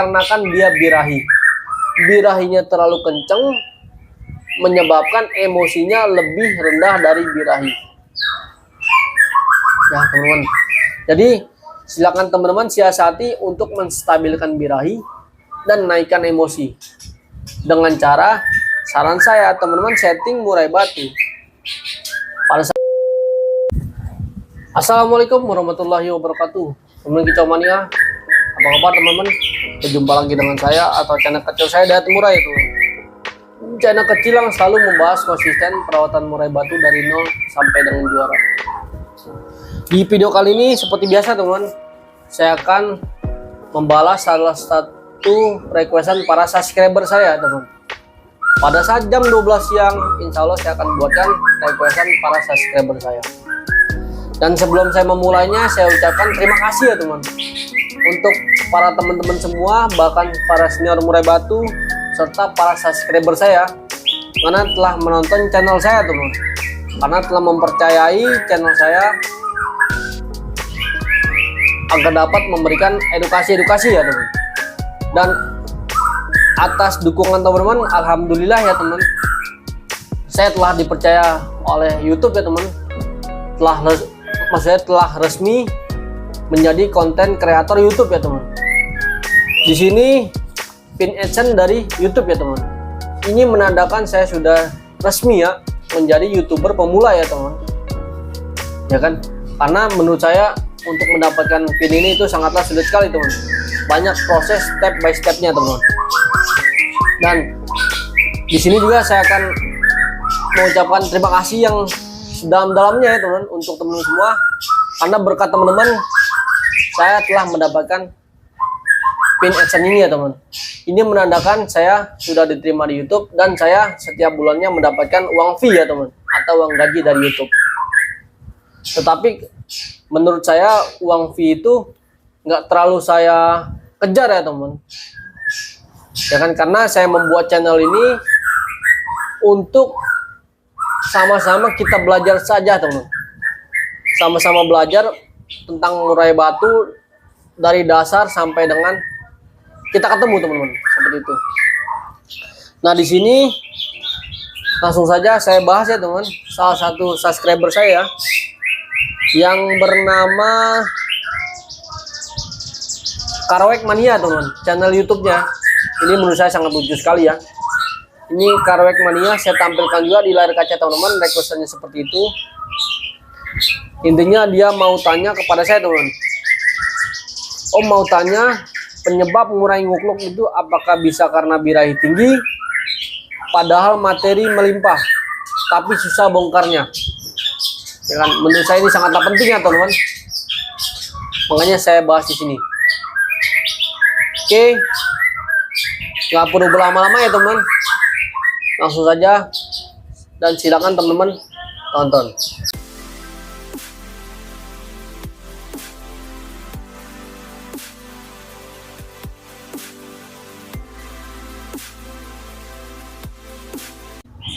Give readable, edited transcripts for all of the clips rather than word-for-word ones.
karena kan dia birahinya terlalu kenceng, menyebabkan emosinya lebih rendah dari birahi. Ya teman-teman, jadi silakan teman-teman siasati untuk menstabilkan birahi dan naikkan emosi dengan cara, saran saya teman-teman, setting murai batu pada saat. Assalamualaikum warahmatullahi wabarakatuh, teman kicau mania. Apa kabar teman-teman? Berjumpa lagi dengan saya atau channel kecil saya, Dayat Murai. Itu channel kecil yang selalu membahas konsisten perawatan murai batu dari nol sampai dengan juara. Di video kali ini seperti biasa teman-teman, saya akan membalas salah satu requestan para subscriber saya teman. Pada saat jam 12 siang, insya Allah saya akan buatkan requestan para subscriber saya. Dan sebelum saya memulainya, saya ucapkan terima kasih ya teman, untuk para teman-teman semua, bahkan para senior murai batu serta para subscriber saya, karena telah menonton channel saya teman, karena telah mempercayai channel saya agar dapat memberikan edukasi-edukasi ya teman. Dan atas dukungan teman-teman, alhamdulillah ya teman, saya telah dipercaya oleh YouTube ya teman, telah resmi menjadi konten kreator YouTube ya teman. Di sini pin adsense dari YouTube ya teman. Ini menandakan saya sudah resmi ya menjadi YouTuber pemula ya teman. Ya kan? Karena menurut saya untuk mendapatkan pin ini itu sangatlah sulit sekali teman. Banyak proses step by stepnya teman. Dan di sini juga saya akan mengucapkan terima kasih yang sedalam-dalamnya ya teman untuk teman-teman semua, karena berkat teman-teman saya telah mendapatkan pin adsense ini ya teman. Ini menandakan saya sudah diterima di YouTube dan saya setiap bulannya mendapatkan uang fee ya teman, atau uang gaji dari YouTube. Tetapi menurut saya uang fee itu nggak terlalu saya kejar ya teman, ya kan, karena saya membuat channel ini untuk sama-sama kita belajar saja teman, sama-sama belajar tentang murai batu dari dasar sampai dengan kita ketemu teman-teman, seperti itu. Nah di sini langsung saja saya bahas ya teman, salah satu subscriber saya yang bernama Karawek Mania teman, channel YouTube-nya. Ini menurut saya sangat lucu sekali ya. Ini Karawek Mania, saya tampilkan juga di layar kaca teman-teman, requestannya seperti itu. Intinya dia mau tanya kepada saya teman, mau tanya penyebab murai ngukluk itu apakah bisa karena birahi tinggi, padahal materi melimpah, tapi susah bongkarnya. Ya kan, menurut saya ini sangatlah penting ya teman-teman. Makanya saya bahas di sini. Oke, nggak perlu berlama-lama ya teman, langsung saja dan silakan teman-teman tonton.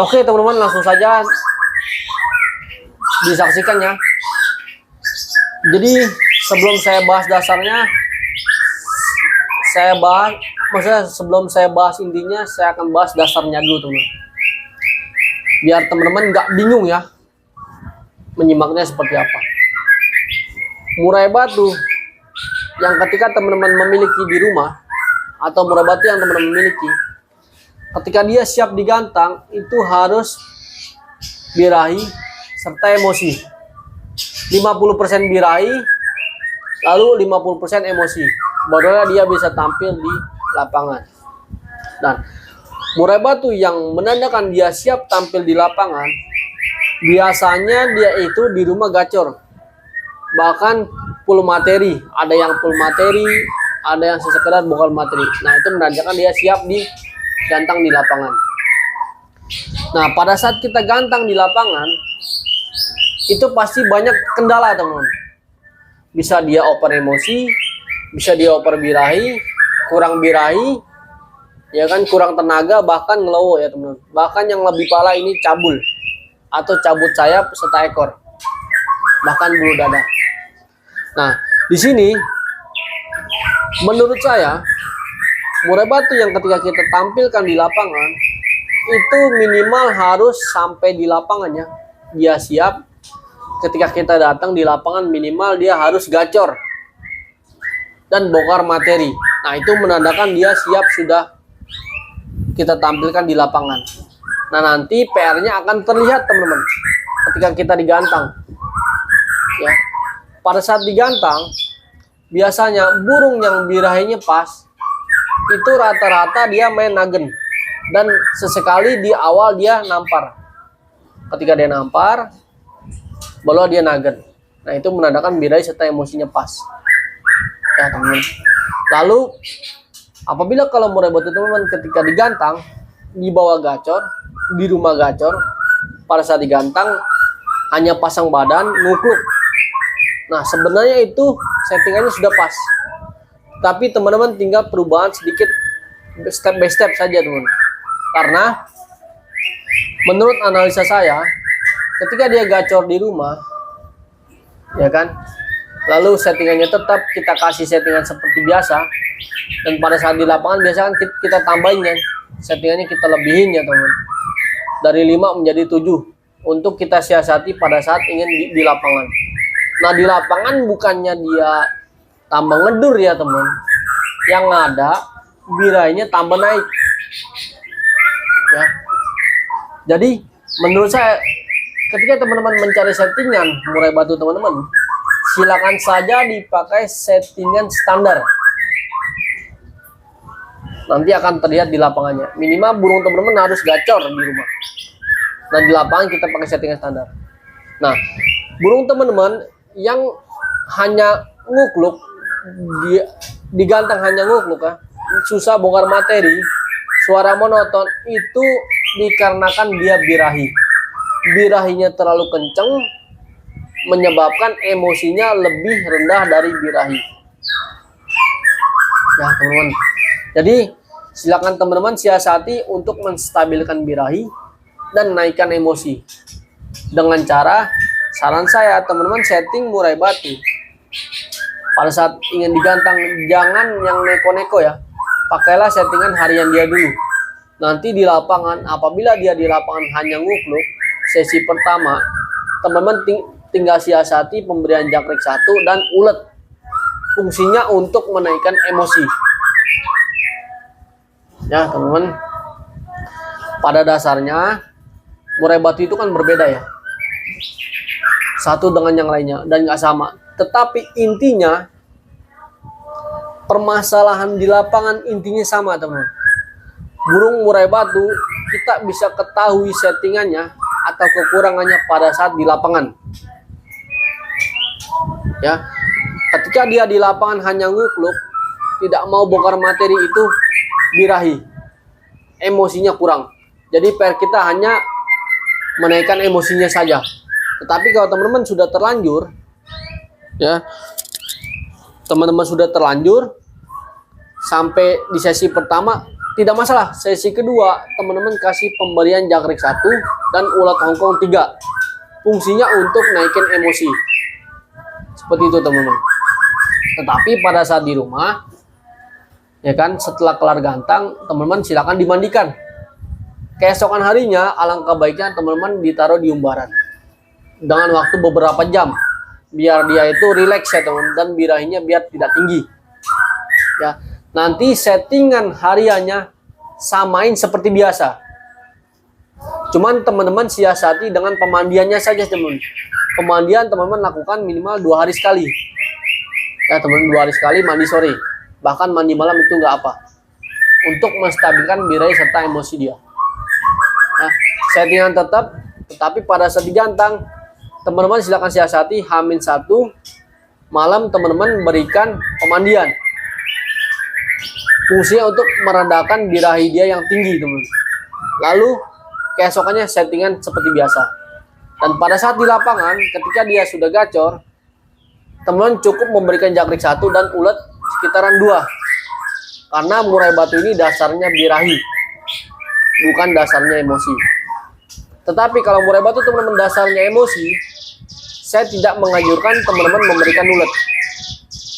Oke teman-teman, langsung saja disaksikan ya. Jadi sebelum saya bahas dasarnya, sebelum saya bahas intinya, saya akan bahas dasarnya dulu teman, biar teman-teman nggak bingung ya menyimaknya seperti apa. Murai batu yang ketika teman-teman memiliki di rumah, atau murai batu yang teman-teman miliki, ketika dia siap digantang itu harus birahi serta emosi. 50% birahi lalu 50% emosi, barulah dia bisa tampil di lapangan. Dan murai batu yang menandakan dia siap tampil di lapangan, biasanya dia itu di rumah gacor, bahkan full materi. Ada yang full materi, ada yang sekedar bokal materi. Nah itu menandakan dia siap digantang di lapangan. Nah pada saat kita gantang di lapangan, itu pasti banyak kendala teman-teman. Bisa dia oper emosi, bisa dia oper birahi, kurang birahi, ya kan, kurang tenaga, bahkan ngelowo ya teman-teman. Bahkan yang lebih parah ini cabul atau cabut sayap serta ekor, bahkan bulu dada. Nah di sini menurut saya murai batu yang ketika kita tampilkan di lapangan itu minimal harus sampai di lapangannya dia siap. Ketika kita datang di lapangan minimal dia harus gacor dan bongkar materi. Nah, itu menandakan dia siap sudah kita tampilkan di lapangan. Nah, nanti PR-nya akan terlihat teman-teman ketika kita digantang. Ya. Pada saat digantang biasanya burung yang birahinya pas itu rata-rata dia main nagen. Dan sesekali di awal dia nampar. Ketika dia nampar, baru dia nagen. Nah, itu menandakan birahi serta emosinya pas. Ya, teman-teman. Lalu, apabila kalau murai batu teman-teman ketika digantang, di bawah gacor, di rumah gacor, pada saat digantang, hanya pasang badan, ngukluk. Nah, sebenarnya itu settingannya sudah pas. Tapi teman-teman tinggal perubahan sedikit, step by step saja teman-teman. Karena menurut analisa saya, ketika dia gacor di rumah, ya kan, lalu settingannya tetap kita kasih settingan seperti biasa, dan pada saat di lapangan biasa kan kita tambahin kan, settingannya kita lebihin ya teman, dari 5 menjadi 7 untuk kita siasati pada saat ingin di lapangan. Nah, di lapangan bukannya dia tambah ngedur ya teman, yang ada birahinya tambah naik. Ya. Jadi menurut saya ketika teman-teman mencari settingan murai batu teman-teman, silakan saja dipakai settingan standar. Nanti akan terlihat di lapangannya. Minimal burung teman-teman harus gacor di rumah. Dan di lapangan kita pakai settingan standar. Nah, burung teman-teman yang hanya ngukluk, digantang hanya ngukluk ya, susah bongkar materi, suara monoton, itu dikarenakan dia birahi. Birahinya terlalu kenceng, menyebabkan emosinya lebih rendah dari birahi. Ya teman-teman. Jadi silakan teman-teman siasati untuk menstabilkan birahi dan naikkan emosi. Dengan cara, saran saya teman-teman setting murai batu. Pada saat ingin digantang, jangan yang neko-neko ya. Pakailah settingan harian dia dulu. Nanti di lapangan, apabila dia di lapangan hanya ngukluk, sesi pertama, teman-teman tinggal siasati pemberian jakrik 1 dan ulet. Fungsinya untuk menaikkan emosi. Ya teman-teman, pada dasarnya murai batu itu kan berbeda ya. Satu dengan yang lainnya dan nggak sama. Tetapi intinya, permasalahan di lapangan intinya sama teman-teman. Burung murai batu kita bisa ketahui settingannya atau kekurangannya pada saat di lapangan. Ya, ketika dia di lapangan hanya ngukluk, tidak mau bongkar materi, itu birahi, emosinya kurang. Jadi PR kita hanya menaikkan emosinya saja. Tetapi kalau teman-teman sudah terlanjur, ya, teman-teman sudah terlanjur sampai di sesi pertama, tidak masalah. Sesi kedua teman-teman kasih pemberian jakrik 1 dan ulat hongkong 3. Fungsinya untuk naikin emosi. Seperti itu teman-teman. Tetapi pada saat di rumah, ya kan, setelah kelar gantang, teman-teman silakan dimandikan. Keesokan harinya alangkah baiknya teman-teman ditaruh di umbaran dengan waktu beberapa jam, biar dia itu rileks ya teman, dan birahinya biar tidak tinggi. Ya, nanti settingan hariannya samain seperti biasa. Cuman teman-teman siasati dengan pemandiannya saja teman. Pemandian teman-teman lakukan minimal 2 hari sekali. Ya teman, 2 hari sekali mandi sore. Bahkan mandi malam itu nggak apa. Untuk menstabilkan birahi serta emosi dia. Nah, settingan tetap, tetapi pada saat digantang, teman-teman silakan siasati H-1 malam teman-teman berikan pemandian. Fungsinya untuk meredakan birahi dia yang tinggi teman. Lalu keesokannya settingan seperti biasa. Dan pada saat di lapangan ketika dia sudah gacor, teman-teman cukup memberikan jakrik 1 dan ulet sekitaran 2. Karena murai batu ini dasarnya birahi, bukan dasarnya emosi. Tetapi kalau murai batu teman-teman dasarnya emosi, saya tidak menganjurkan teman-teman memberikan ulet.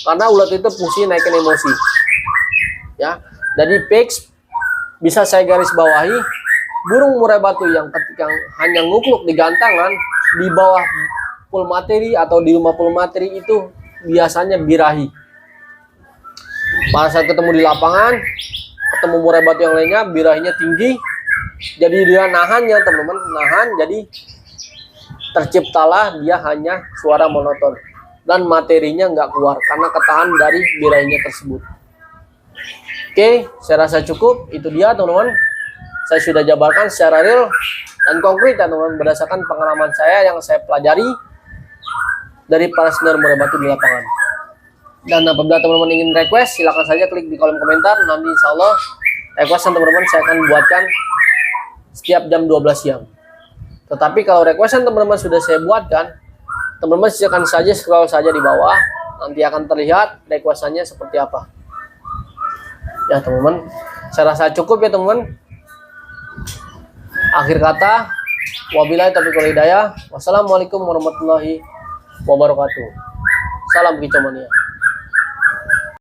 Karena ulet itu fungsi naikin emosi. Ya, Jadi fix bisa saya garis bawahi, burung murai batu yang ketika hanya ngukluk di gantangan di bawah full materi atau di rumah full materi itu biasanya birahi. Pada saat ketemu di lapangan, ketemu murai batu yang lainnya, birahinya tinggi, jadi dia nahan ya teman-teman, nahan, jadi terciptalah dia hanya suara monoton dan materinya nggak keluar karena ketahan dari birahinya tersebut. Oke, saya rasa cukup. Itu dia teman-teman, saya sudah jabarkan secara real dan konkret ya teman-teman, berdasarkan pengalaman saya yang saya pelajari dari para senior murai batu di lapangan. Dan apabila teman-teman ingin request, silakan saja klik di kolom komentar. Nanti insya Allah requestan teman-teman saya akan buatkan setiap jam 12 siang. Tetapi kalau requestan teman-teman sudah saya buatkan, teman-teman silakan saja scroll saja di bawah, nanti akan terlihat requestannya seperti apa. Ya teman-teman, saya rasa cukup ya teman-teman. Akhir kata, wabillahi taufiq wal hidayah. Wassalamualaikum warahmatullahi wabarakatuh. Salam kicau mania.